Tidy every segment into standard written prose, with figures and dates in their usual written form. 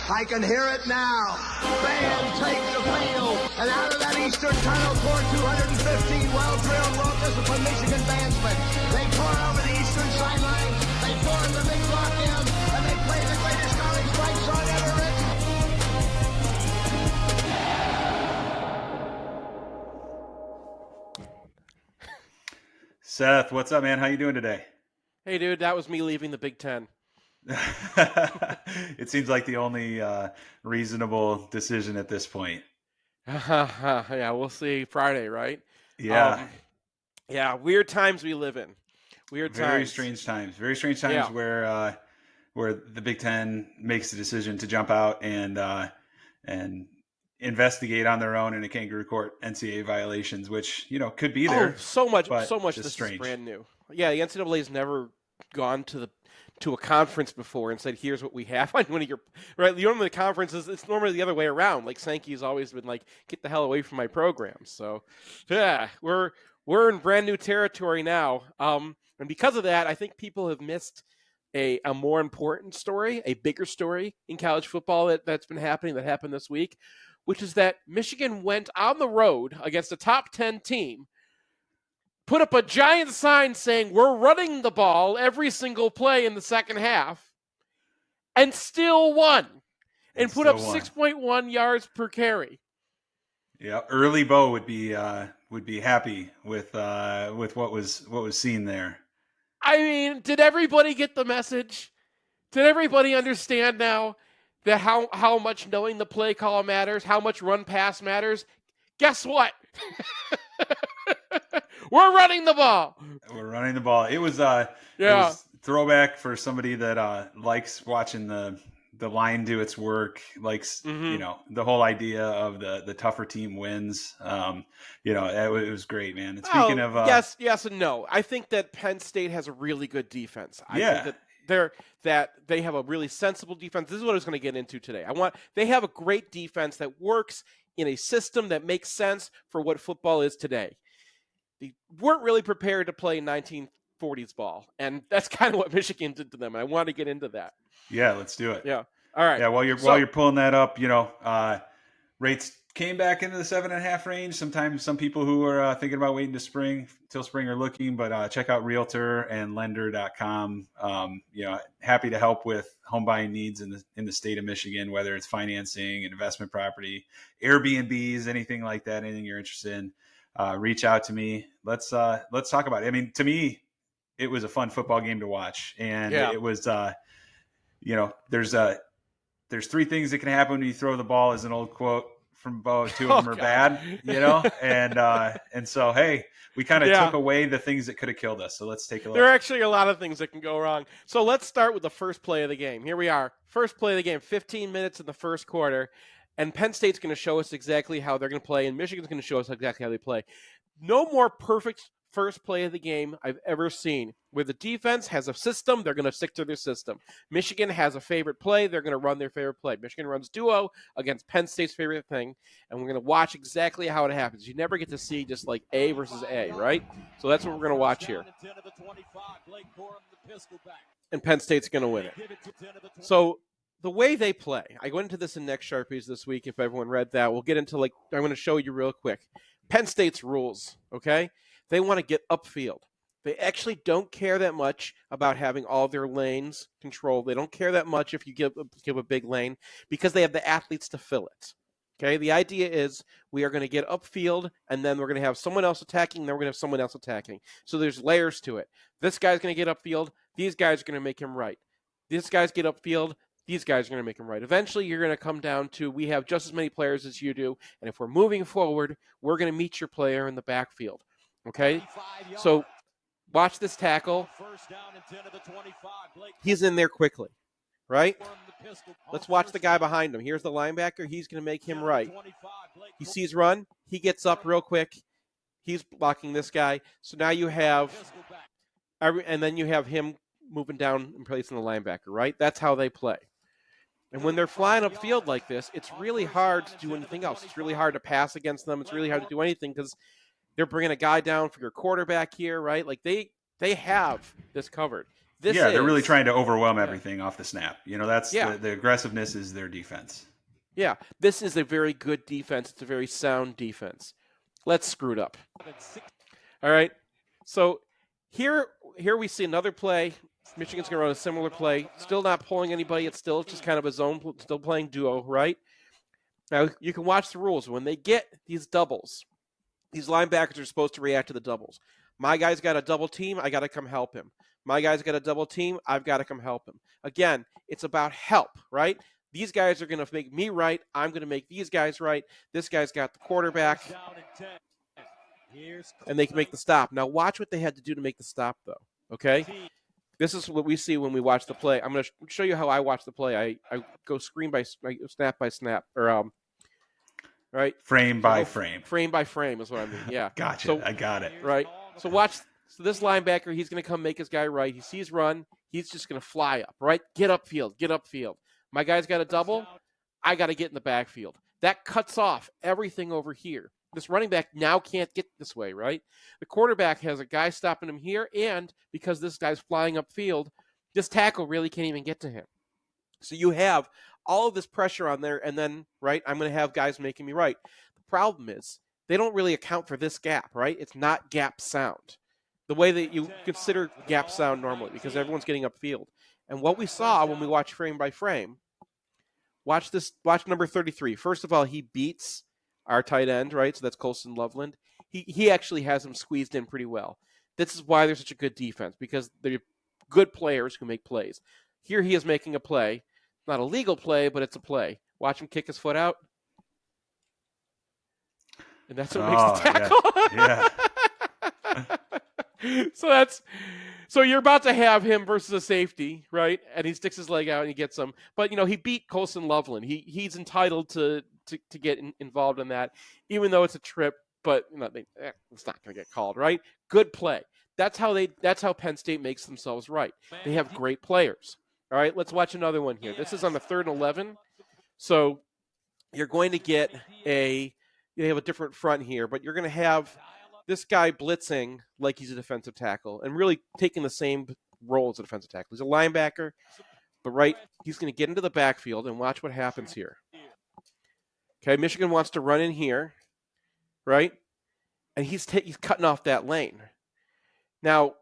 I can hear it now. Fans take the field, and out of that eastern tunnel pour 215 well-drilled, well-disciplined Michigan bandsmen. They pour over the eastern sideline, they pour in the big block in, and they play the greatest college fight song ever written. Seth, what's up, man? How you doing today? Hey, dude, that was me leaving the Big Ten. It seems like the only reasonable decision at this point. Yeah, we'll see Friday, right? Yeah. Yeah, weird times we live in. Weird times. Very strange times. Very strange times where the Big Ten makes the decision to jump out and investigate on their own in a kangaroo court NCAA violations, which, could be there. So much. This strange. Is brand new. Yeah, the NCAA's never gone to a conference before and said, "Here's what we have." On one of your right, normally the conference it's normally the other way around. Like Sankey's always been like, "Get the hell away from my program." So, yeah, we're in brand new territory now, and because of that, I think people have missed a more important story, a bigger story in college football that's been happening, that happened this week, which is that Michigan went on the road against a top 10 team, put up a giant sign saying, "We're running the ball every single play in the second half," and still won. And put up 6.1 yards per carry. Yeah, early Bo would be happy with what was seen there. I mean, did everybody get the message? Did everybody understand now that how much knowing the play call matters, how much run pass matters? Guess what? We're running the ball. We're running the ball. It was it was throwback for somebody that likes watching the line do its work, likes the whole idea of the tougher team wins. It was great, man. And speaking of yes and no. I think that Penn State has a really good defense. I think that they have a really sensible defense. This is what I was going to get into today. They have a great defense that works in a system that makes sense for what football is today. They weren't really prepared to play 1940s ball, and that's kind of what Michigan did to them. And I want to get into that. Yeah, let's do it. Yeah. All right. Yeah, while you're pulling that up, rates came back into the 7.5 range. Sometimes some people who are thinking about waiting till spring are looking, but check out Realtor and Lender.com. Happy to help with home buying needs in the state of Michigan, whether it's financing, investment property, Airbnbs, anything like that, anything you're interested in. Reach out to me. Let's talk about it. I mean, to me, it was a fun football game to watch, and it was, there's three things that can happen when you throw the ball, is an old quote from Bo. Two of them are bad, and so, hey, we kind of took away the things that could have killed us. So let's take a look. There are actually a lot of things that can go wrong. So let's start with the first play of the game. Here we are. First play of the game, 15 minutes in the first quarter. And Penn State's going to show us exactly how they're going to play, and Michigan's going to show us exactly how they play. No more perfect first play of the game I've ever seen, where the defense has a system, they're going to stick to their system. Michigan has a favorite play, they're going to run their favorite play. Michigan runs duo against Penn State's favorite thing, and we're going to watch exactly how it happens. You never get to see just like A versus A, right? So that's what we're going to watch here. And Penn State's going to win it. So the way they play, I went into this in Next Sharpies this week, if everyone read that. We'll get into, I'm going to show you real quick. Penn State's rules, okay? They want to get upfield. They actually don't care that much about having all their lanes controlled. They don't care that much if you give a big lane, because they have the athletes to fill it. Okay, the idea is we are going to get upfield, and then we're going to have someone else attacking, and then we're going to have someone else attacking. So there's layers to it. This guy's going to get upfield. These guys are going to make him right. These guys get upfield. These guys are going to make him right. Eventually, you're going to come down to, we have just as many players as you do, and if we're moving forward, we're going to meet your player in the backfield. Okay? So watch this tackle. He's in there quickly, right? Let's watch the guy behind him. Here's the linebacker. He's going to make him right. He sees run. He gets up real quick. He's blocking this guy. So now you have, and then you have him moving down and placing the linebacker, right? That's how they play. And when they're flying upfield like this, it's really hard to do anything else. It's really hard to pass against them. It's really hard to do anything because they're bringing a guy down for your quarterback here, right? Like they have this covered. They're really trying to overwhelm everything off the snap. That's the aggressiveness is their defense. Yeah, this is a very good defense. It's a very sound defense. Let's screw it up. All right. So here we see another play. Michigan's going to run a similar play. Still not pulling anybody. It's still just kind of a zone, still playing duo, right? Now, you can watch the rules. When they get these doubles, these linebackers are supposed to react to the doubles. My guy's got a double team. I got to come help him. My guy's got a double team. I've got to come help him. Again, it's about help, right? These guys are going to make me right. I'm going to make these guys right. This guy's got the quarterback. And they can make the stop. Now, watch what they had to do to make the stop, though, okay? This is what we see when we watch the play. I'm going to show you how I watch the play. I go snap by snap, or right? Frame by frame. Frame by frame is what I mean, yeah. Gotcha, so, I got it. Right? So watch. So this linebacker, he's going to come make his guy right. He sees run. He's just going to fly up, right? Get upfield. My guy's got a double. I got to get in the backfield. That cuts off everything over here. This running back now can't get this way, right? The quarterback has a guy stopping him here, and because this guy's flying upfield, this tackle really can't even get to him. So you have all of this pressure on there, and then, right, I'm going to have guys making me right. The problem is they don't really account for this gap, right? It's not gap sound, the way that you consider gap sound normally, because everyone's getting upfield. And what we saw when we watch frame by frame, watch number 33. First of all, he beats our tight end, right? So that's Colson Loveland. He actually has him squeezed in pretty well. This is why there's such a good defense, because they're good players who make plays. Here he is making a play. Not a legal play, but it's a play. Watch him kick his foot out. And that's what makes the tackle. Yeah. So you're about to have him versus a safety, right? And he sticks his leg out and he gets him. But, he beat Colson Loveland. He's entitled to get involved in that, even though it's a trip. But it's not going to get called, right? Good play. That's how Penn State makes themselves right. They have great players. All right, let's watch another one here. This is on the 3rd and 11. So you're going to get you have a different front here, but you're going to have this guy blitzing like he's a defensive tackle and really taking the same role as a defensive tackle. He's a linebacker, but he's going to get into the backfield and watch what happens here. Okay, Michigan wants to run in here, right? And he's cutting off that lane. Now,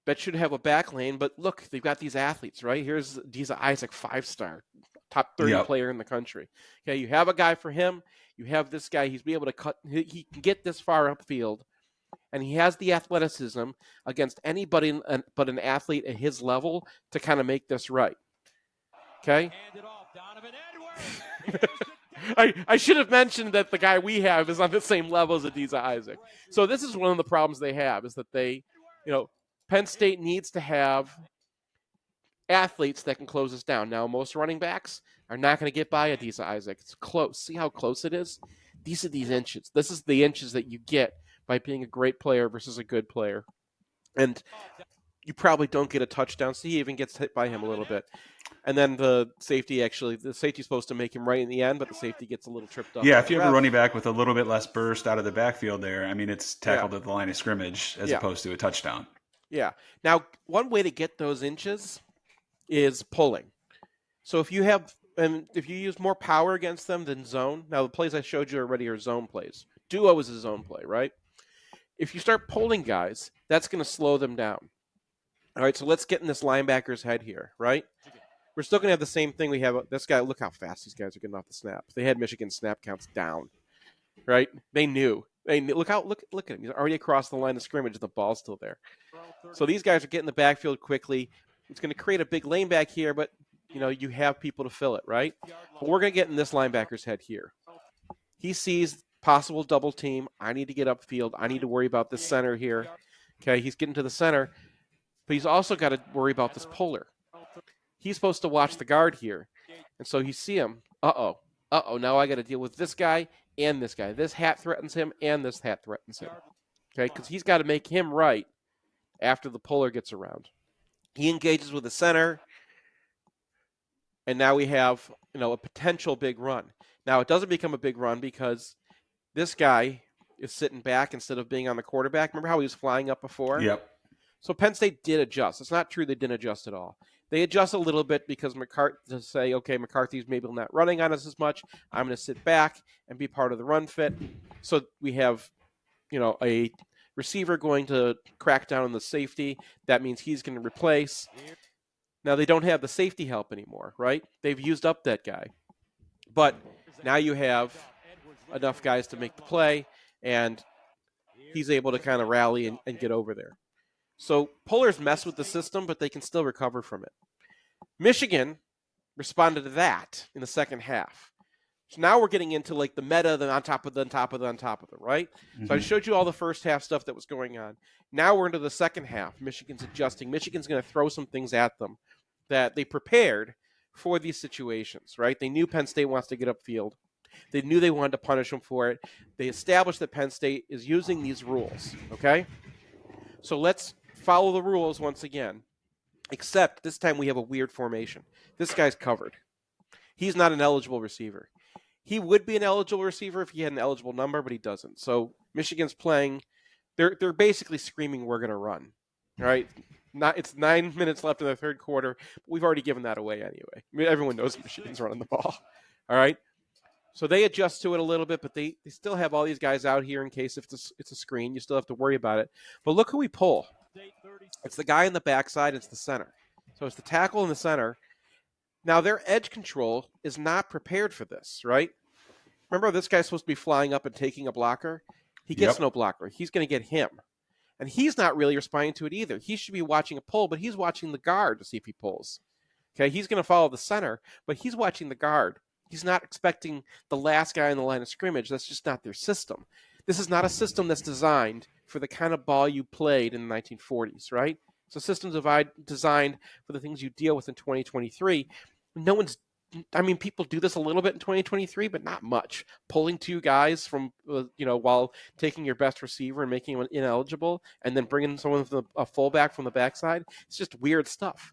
that should have a back lane, but look, they've got these athletes, right? Here's Diza Isaac, 5-star, top 30 player in the country. Okay, you have a guy for him. You have this guy. He's be able to cut. He can get this far upfield, and he has the athleticism against anybody but an athlete at his level to kind of make this right. Okay? I should have mentioned that the guy we have is on the same level as Adiza Isaac. So this is one of the problems they have, is that they, Penn State needs to have athletes that can close us down. Now, most running backs are not going to get by Adiza Isaac. It's close. See how close it is? These are these inches. This is the inches that you get by being a great player versus a good player. And you probably don't get a touchdown, so he even gets hit by him a little bit. And then the safety's supposed to make him right in the end, but the safety gets a little tripped up. Yeah, if you have a running back with a little bit less burst out of the backfield there, it's tackled at the line of scrimmage as opposed to a touchdown. Yeah. Now, one way to get those inches is pulling. So if you use more power against them than zone, now the plays I showed you already are zone plays. Duo is a zone play, right? If you start pulling guys, that's going to slow them down. All right, so let's get in this linebacker's head here, right? We're still going to have the same thing. We have this guy. Look how fast these guys are getting off the snap. They had Michigan snap counts down, right? They knew. Look at him. He's already across the line of scrimmage. The ball's still there. So these guys are getting the backfield quickly. It's going to create a big lane back here, but you have people to fill it, right? But we're going to get in this linebacker's head here. He sees possible double team. I need to get upfield. I need to worry about this center here. Okay, he's getting to the center, but he's also got to worry about this puller. He's supposed to watch the guard here. And so you see him. Uh-oh, now I got to deal with this guy and this guy. This hat threatens him and this hat threatens him. Okay, because he's got to make him right after the puller gets around. He engages with the center, and now we have a potential big run. Now, it doesn't become a big run because this guy is sitting back instead of being on the quarterback. Remember how he was flying up before? Yep. So Penn State did adjust. It's not true they didn't adjust at all. They adjust a little bit because to say, okay, McCarthy's maybe not running on us as much. I'm going to sit back and be part of the run fit. So we have, a receiver going to crack down on the safety. That means he's going to replace. Now they don't have the safety help anymore, right? They've used up that guy. But now you have enough guys to make the play, and he's able to kind of rally and get over there. So pullers mess with the system, but they can still recover from it. Michigan responded to that in the second half. So now we're getting into like the meta, the on top of the, right? Mm-hmm. So I showed you all the first half stuff that was going on. Now we're into the second half. Michigan's adjusting. Michigan's going to throw some things at them that they prepared for these situations, right? They knew Penn State wants to get upfield. They knew they wanted to punish them for it. They established that Penn State is using these rules, okay? So let's follow the rules once again, except this time we have a weird formation. This guy's covered. He's not an eligible receiver. He would be an eligible receiver if he had an eligible number, but he doesn't. So Michigan's playing. They're basically screaming, "We're going to run." All right? It's 9 minutes left in the third quarter. But we've already given that away anyway. I mean, everyone knows Michigan's running the ball. All right? So they adjust to it a little bit, but they still have all these guys out here in case if it's a screen. You still have to worry about it. But look who we pull. It's the guy in the backside. It's the center. So it's the tackle in the center. Now, their edge control is not prepared for this, right? Remember, this guy's supposed to be flying up and taking a blocker? He gets no blocker. He's going to get him. And he's not really responding to it either. He should be watching a pull, but he's watching the guard to see if he pulls. Okay, he's going to follow the center, but he's watching the guard. He's not expecting the last guy in the line of scrimmage. That's just not their system. This is not a system that's designed for the kind of ball you played in the 1940s, right? It's a system designed for the things you deal with in 2023. People do this a little bit in 2023, but not much. Pulling two guys from, while taking your best receiver and making him ineligible, and then bringing someone with a fullback from the backside. It's just weird stuff.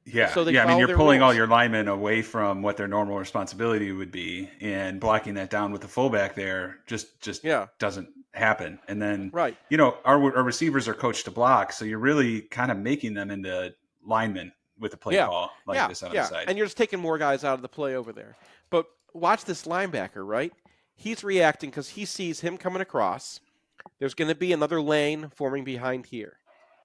Yeah, so you're pulling all your linemen away from what their normal responsibility would be, and blocking that down with the fullback there just doesn't happen. And then, right, our receivers are coached to block, so you're really kind of making them into linemen with a play call like this on the side. And you're just taking more guys out of the play over there. But watch this linebacker, right? He's reacting because he sees him coming across. There's going to be another lane forming behind here,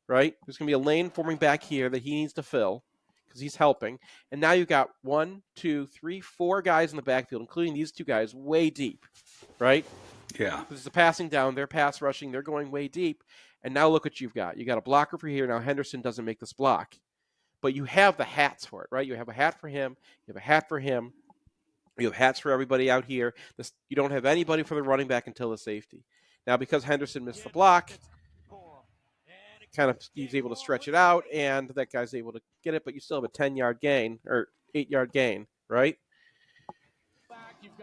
right? There's going to be a lane forming back here that he needs to fill because he's helping. And now you've got 1, 2, 3, 4 guys in the backfield, including these two guys way deep, right? Yeah. There's the passing down. They're pass rushing. They're going way deep. And now look what you've got. You got a blocker for here. Now Henderson doesn't make this block. But you have the hats for it, right? You have a hat for him. You have a hat for him. You have hats for everybody out here. You don't have anybody for the running back until the safety. Now, because Henderson missed the block, he's able to stretch it out, and that guy's able to get it, but you still have a 10-yard gain or 8-yard gain, right?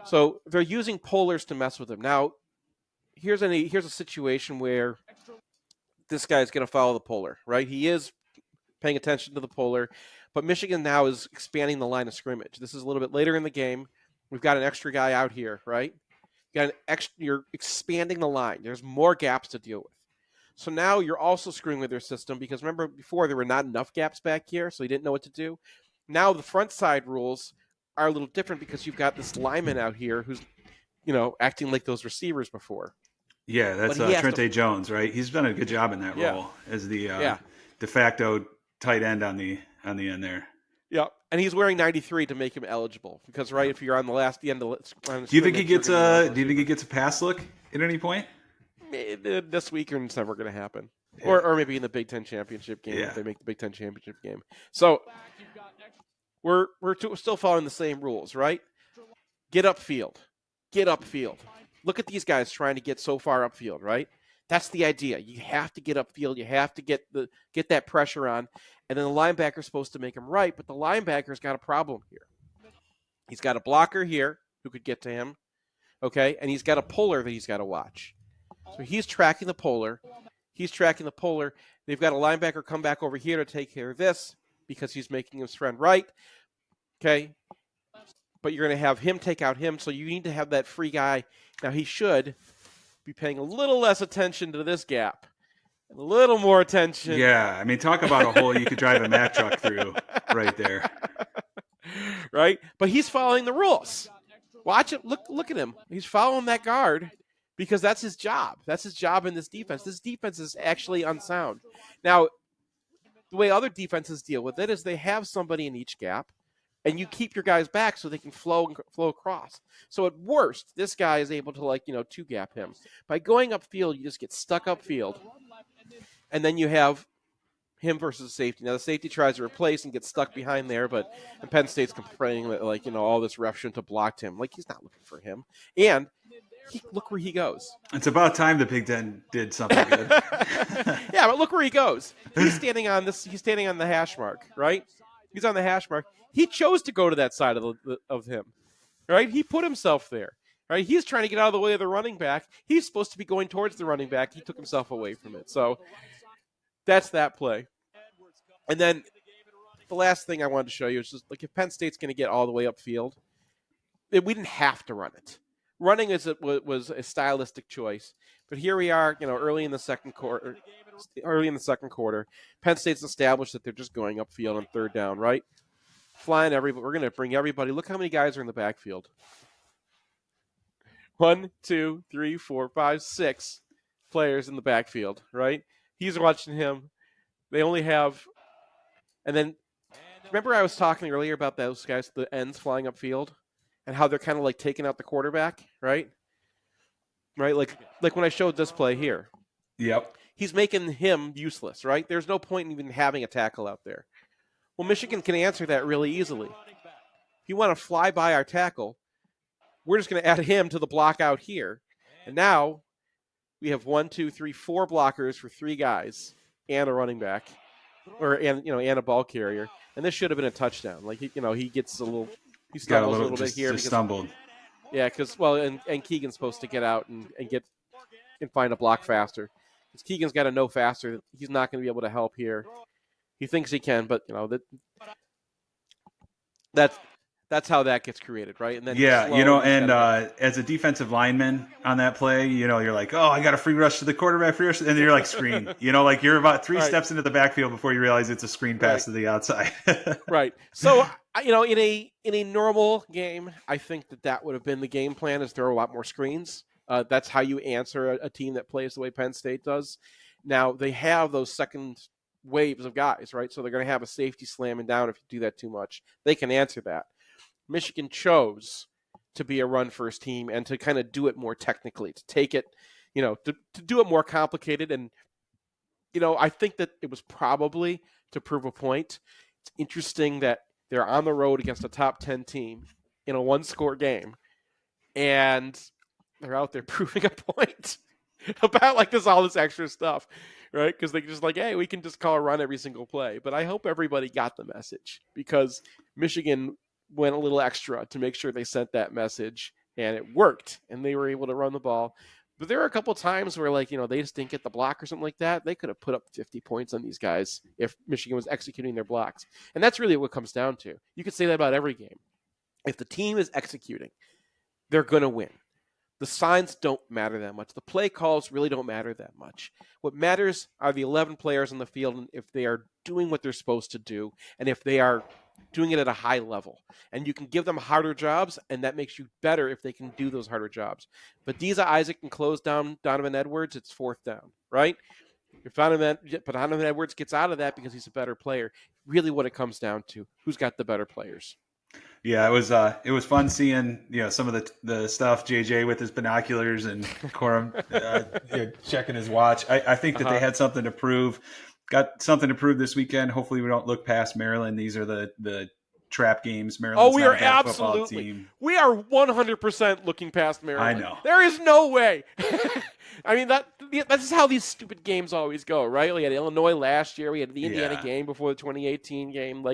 So they're using pullers to mess with him. Now, here's a situation where this guy's going to follow the puller, right? He is paying attention to the puller, but Michigan now is expanding the line of scrimmage. This is a little bit later in the game. We've got an extra guy out here, right? You're expanding the line. There's more gaps to deal with. So now you're also screwing with their system because remember before there were not enough gaps back here, so you didn't know what to do. Now the front side rules are a little different because you've got this lineman out here who's, acting like those receivers before. Yeah, that's Trente Jones, right? He's done a good job in that role as the de facto tight end on the end there. Yeah, and he's wearing 93 to make him eligible because if you're on the end of the do you think he gets a pass look at any point? This week or it's never going to happen. Yeah. Or maybe in the Big Ten championship game if they make the Big Ten championship game. So we're still following the same rules, right? Get upfield. Look at these guys trying to get so far upfield, right? That's the idea. You have to get upfield. You have to get that pressure on. And then the linebacker's supposed to make him right, but the linebacker's got a problem here. He's got a blocker here who could get to him, okay? And he's got a puller that he's got to watch. So he's tracking the puller. They've got a linebacker come back over here to take care of this because he's making his friend right, okay? But you're going to have him take out him, so you need to have that free guy. Now, he should be paying a little less attention to this gap A little more attention. Yeah, I mean, talk about a hole you could drive a Mack truck through right there. Right? But he's following the rules. Watch it. Look at him. He's following that guard because that's his job. That's his job in this defense. This defense is actually unsound. Now, the way other defenses deal with it is they have somebody in each gap, and you keep your guys back so they can flow across. So at worst, this guy is able to two gap him. By going upfield, you just get stuck upfield, and then you have him versus safety. Now the safety tries to replace and gets stuck behind there, but Penn State's complaining that all this ref shouldn't have blocked him. Like, he's not looking for him, and look where he goes. It's about time the Big Ten did something good. Yeah, but look where he goes. He's standing on the hash mark, right? He's on the hash mark. He chose to go to that side of him, right? He put himself there, right? He's trying to get out of the way of the running back. He's supposed to be going towards the running back. He took himself away from it. So that's that play. And then the last thing I wanted to show you is just like, if Penn State's going to get all the way upfield, we didn't have to run it. Running was a stylistic choice, but here we are, early in the second quarter. Penn State's established that they're just going upfield on third down, right? Flying everybody. We're going to bring everybody. Look how many guys are in the backfield. 1, 2, 3, 4, 5, 6 players in the backfield, right? He's watching him. They only have, and then remember I was talking earlier about those guys, the ends flying upfield, and how they're kind of like taking out the quarterback, right? Right, like when I showed this play here. Yep. He's making him useless, right? There's no point in even having a tackle out there. Well, Michigan can answer that really easily. If you want to fly by our tackle, we're just going to add him to the block out here. And now we have 1, 2, 3, 4 blockers for 3 guys and a running back, and a ball carrier. And this should have been a touchdown. Like, he gets a little, he stumbles a little bit here. Just stumbled. Yeah, because, and Keegan's supposed to get out and find a block faster. Because Keegan's got to know faster. He's not going to be able to help here. He thinks he can, but that's how that gets created, right? And then as a defensive lineman on that play, you're like, oh, I got a free rush to the quarterback, and you're like, screen. Like, you're about 3 steps into the backfield before you realize it's a screen pass to the outside. Right. So in a normal game, I think that would have been the game plan, is throw a lot more screens. That's how you answer a team that plays the way Penn State does. Now they have those second waves of guys, right? So they're going to have a safety slamming down if you do that too much. They can answer that. Michigan chose to be a run-first team and to kind of do it more technically, to take it, to do it more complicated. And, I think that it was probably to prove a point. It's interesting that they're on the road against a top 10 team in a 1-score game, and they're out there proving a point about all this extra stuff, right? Because they're just like, hey, we can just call a run every single play. But I hope everybody got the message, because Michigan went a little extra to make sure they sent that message, and it worked, and they were able to run the ball. But there are a couple times where, they just didn't get the block or something like that. They could have put up 50 points on these guys if Michigan was executing their blocks. And that's really what it comes down to. You could say that about every game. If the team is executing, they're going to win. The signs don't matter that much. The play calls really don't matter that much. What matters are the 11 players on the field, and if they are doing what they're supposed to do, and if they are doing it at a high level. And you can give them harder jobs, and that makes you better if they can do those harder jobs. But Diza Isaac can close down Donovan Edwards, it's 4th down, right? If Donovan Edwards gets out of that because he's a better player, really what it comes down to, who's got the better players? Yeah, it was fun seeing some of the stuff, JJ with his binoculars and Corum checking his watch. I think that they had something to prove. Got something to prove this weekend. Hopefully we don't look past Maryland. These are the trap games. Maryland's we not are a bad absolutely. football team. We are 100% looking past Maryland. I know. There is no way. I mean, that's how these stupid games always go, right? We had Illinois last year. We had the Indiana game before the 2018 game.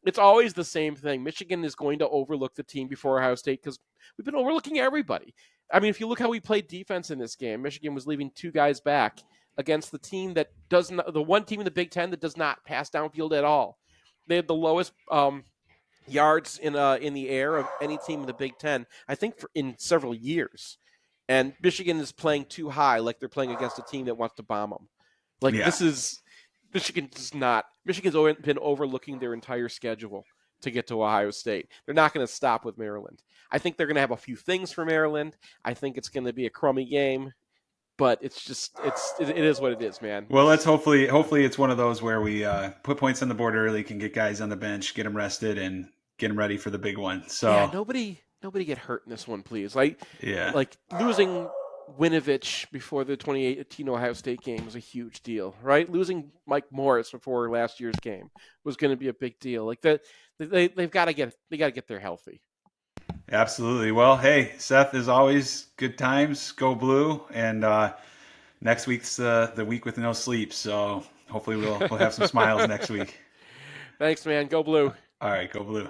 It's always the same thing. Michigan is going to overlook the team before Ohio State because we've been overlooking everybody. I mean, if you look how we played defense in this game, Michigan was leaving 2 guys back against the team that does not, the one team in the Big Ten that does not pass downfield at all. They had the lowest yards in the air of any team in the Big Ten, I think, in several years. And Michigan is playing too high, like they're playing against a team that wants to bomb them. Like Yeah. this is Michigan's not. Michigan's been overlooking their entire schedule to get to Ohio State. They're not going to stop with Maryland. I think they're going to have a few things for Maryland. I think it's going to be a crummy game, but it is what it is, man. Well, let's hopefully it's one of those where we put points on the board early, can get guys on the bench, get them rested, and get them ready for the big one. So yeah, nobody get hurt in this one, please. Like losing Winovich before the 2018 Ohio State game was a huge deal, right? Losing Mike Morris before last year's game was going to be a big deal. Like that, they've got to get there healthy. Absolutely. Well, hey, Seth, as always, good times. Go Blue. And next week's the week with no sleep. So hopefully we'll have some smiles next week. Thanks, man. Go Blue. All right, go Blue.